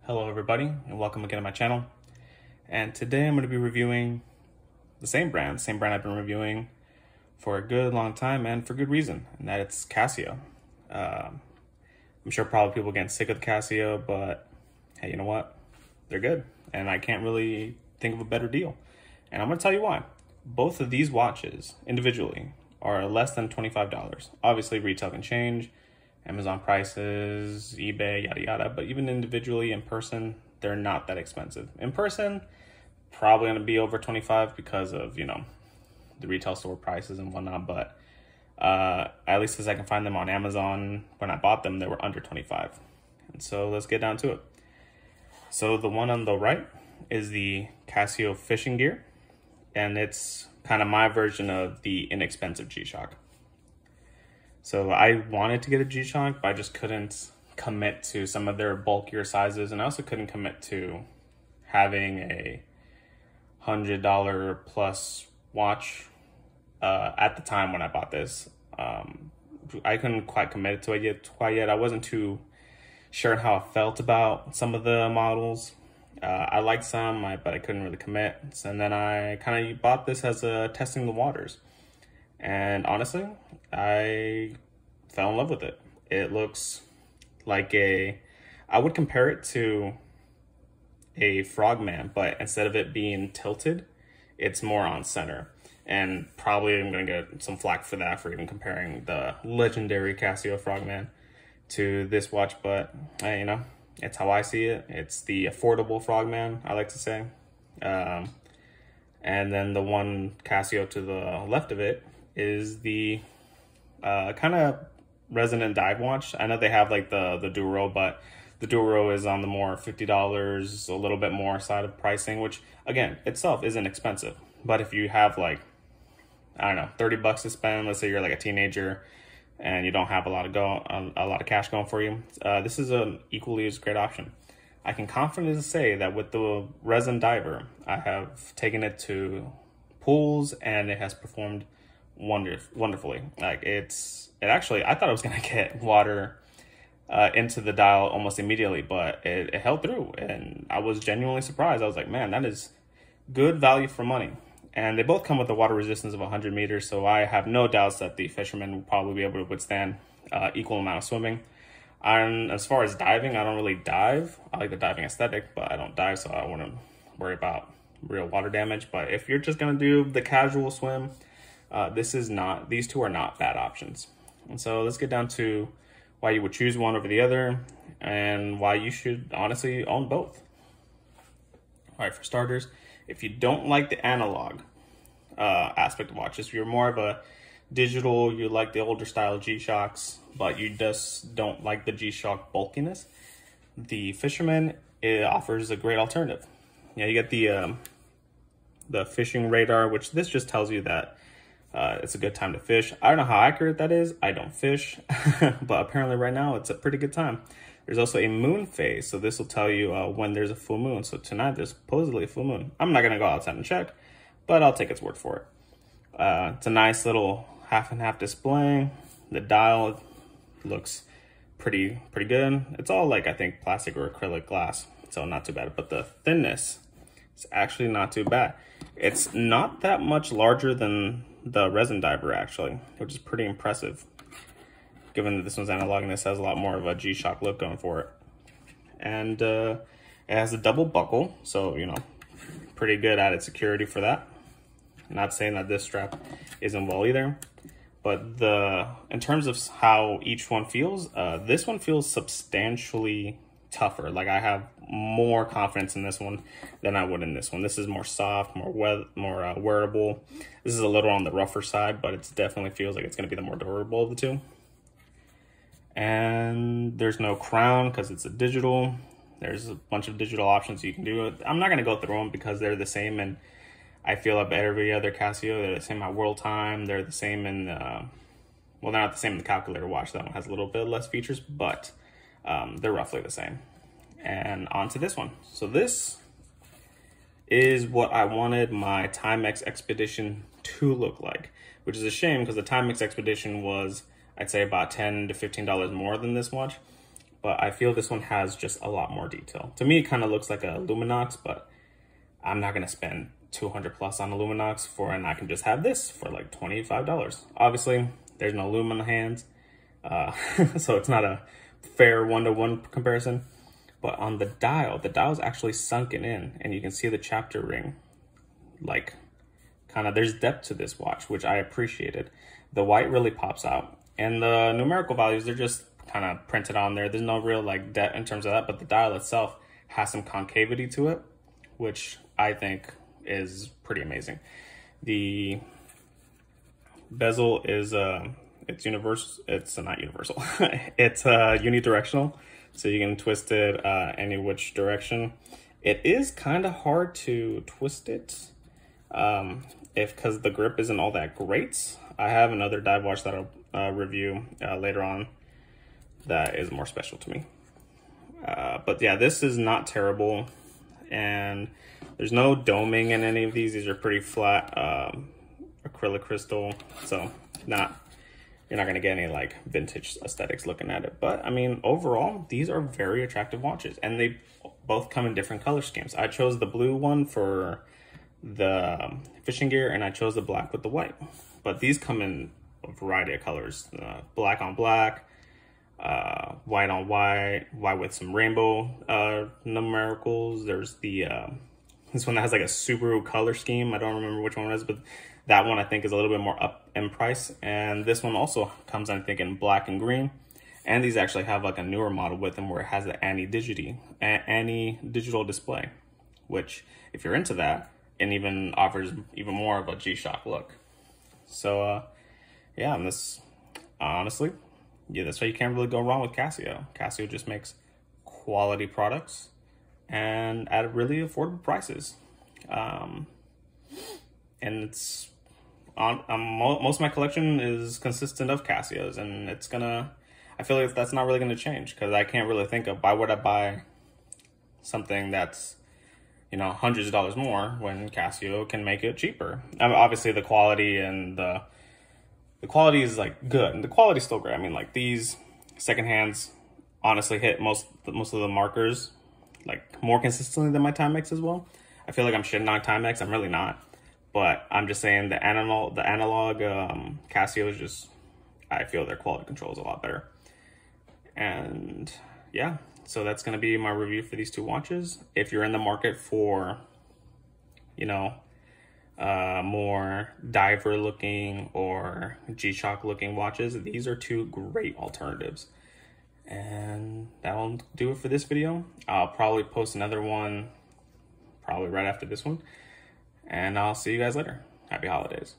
Hello everybody and welcome again to my channel. And today I'm going to be reviewing the same brand I've been reviewing for a good long time and for good reason, and that it's Casio. I'm sure probably people are getting sick of the Casio, but hey, you know what? They're good and I can't really think of a better deal. And I'm going to tell you why. Both of these watches individually are less than $25. Obviously retail can change, Amazon prices, eBay, yada yada, but even individually in person, they're not that expensive. In person, probably gonna be over 25 because of, the retail store prices and whatnot, but at least as I can find them on Amazon, when I bought them, they were under 25. And so let's get down to it. So the one on the right is the Casio fishing gear, and it's kind of my version of the inexpensive G-Shock. So I wanted to get a G-Shock, but I just couldn't commit to some of their bulkier sizes. And I also couldn't commit to having a $100 plus watch at the time when I bought this. I couldn't quite commit to it yet. I wasn't too sure how I felt about some of the models. I liked some, but I couldn't really commit. And then I kind of bought this as a testing the waters. And honestly, I fell in love with it. It looks like I would compare it to a Frogman, but instead of it being tilted, it's more on center. And probably I'm gonna get some flack for that, for even comparing the legendary Casio Frogman to this watch, but hey, it's how I see it. It's the affordable Frogman, I like to say. And then the one Casio to the left of it is the kind of Resin dive watch. I know they have like the Duro, but the Duro is on the more $50, a little bit more side of pricing, which again itself isn't expensive. But if you have like, I don't know, 30 bucks to spend, let's say you're like a teenager and you don't have a lot of cash going for you, this is an equally as great option. I can confidently say that with the Resin diver, I have taken it to pools and it has performed wonderfully. Like it actually, I thought I was gonna get water into the dial almost immediately, but it held through, and I was genuinely surprised. I was like, man, that is good value for money. And they both come with a water resistance of 100 meters, so I have no doubts that the fisherman will probably be able to withstand equal amount of swimming. And as far as diving, I don't really dive. I like the diving aesthetic, but I don't dive, so I wouldn't worry about real water damage. But if you're just gonna do the casual swim, these two are not bad options. And so let's get down to why you would choose one over the other and why you should honestly own both. All right, for starters, if you don't like the analog aspect of watches, if you're more of a digital, you like the older style G-Shocks, but you just don't like the G-Shock bulkiness, the Fisherman, it offers a great alternative. You get the fishing radar, which this just tells you that it's a good time to fish. I don't know how accurate that is. I don't fish, but apparently right now it's a pretty good time. There's also a moon phase, so this will tell you when there's a full moon. So tonight there's supposedly a full moon. I'm not gonna go outside and check, but I'll take its word for it. It's a nice little half and half display. The dial looks pretty good. It's all like, I think, plastic or acrylic glass, so not too bad. But the thinness is actually not too bad. It's not that much larger than the Resin diver actually, which is pretty impressive, given that this one's analog and this has a lot more of a G-Shock look going for it. And it has a double buckle, so pretty good added security for that. Not saying that this strap isn't well either, but in terms of how each one feels, this one feels substantially tougher. Like I have more confidence in this one than I would in this one. This is more soft, more wearable. This is a little on the rougher side, but it definitely feels like it's going to be the more durable of the two. And there's no crown because it's a digital. There's a bunch of digital options you can do. I'm not going to go through them because they're the same, and I feel like every other Casio, they're the same at World Time. They're the same in well, they're not the same in the calculator watch. That one has a little bit less features, but they're roughly the same. And on to this one. So this is what I wanted my Timex Expedition to look like, which is a shame because the Timex Expedition was, I'd say, about $10 to $15 more than this watch. but I feel this one has just a lot more detail. To me, it kind of looks like a Luminox, but I'm not gonna spend 200 plus on a Luminox and I can just have this for like $25. Obviously, there's no lume on the hands, so it's not a fair one-to-one comparison. But on the dial's actually sunken in, and you can see the chapter ring. Like, kind of, there's depth to this watch, which I appreciated. The white really pops out, and the numerical values, they're just kind of printed on there. There's no real like depth in terms of that, but the dial itself has some concavity to it, which I think is pretty amazing. The bezel is it's universal. It's not universal. It's unidirectional, so you can twist it any which direction. It is kind of hard to twist it because the grip isn't all that great. I have another dive watch that I'll review later on that is more special to me. But yeah, this is not terrible, and there's no doming in any of these. These are pretty flat acrylic crystal, so you're not gonna get any like vintage aesthetics looking at it. But I mean, overall, these are very attractive watches, and they both come in different color schemes. I chose the blue one for the fishing gear, and I chose the black with the white. But these come in a variety of colors: black on black, white on white, white with some rainbow numericals. There's the this one that has like a Subaru color scheme. I don't remember which one it is, but that one I think is a little bit more up in price. And this one also comes, I think, in black and green. And these actually have like a newer model with them where it has the Annie digital display, which if you're into that, it even offers even more of a G-Shock look. So yeah, and this, honestly, yeah, that's why you can't really go wrong with Casio. Casio just makes quality products and at really affordable prices. And it's most of my collection is consistent of Casios, and I feel like that's not really gonna change, because I can't really think of why would I buy something that's, you know, hundreds of dollars more when Casio can make it cheaper. I mean, obviously the quality and the quality is like good, and the quality's still great. I mean, like these secondhands honestly hit most of the markers like more consistently than my Timex as well. I feel like I'm shitting on Timex. I'm really not, but I'm just saying the analog Casio is just, I feel their quality control is a lot better. And yeah, so that's going to be my review for these two watches. If you're in the market for, you know, more diver looking or G-Shock looking watches, these are two great alternatives. And that'll do it for this video. I'll probably post another one probably right after this one, and I'll see you guys later. Happy holidays.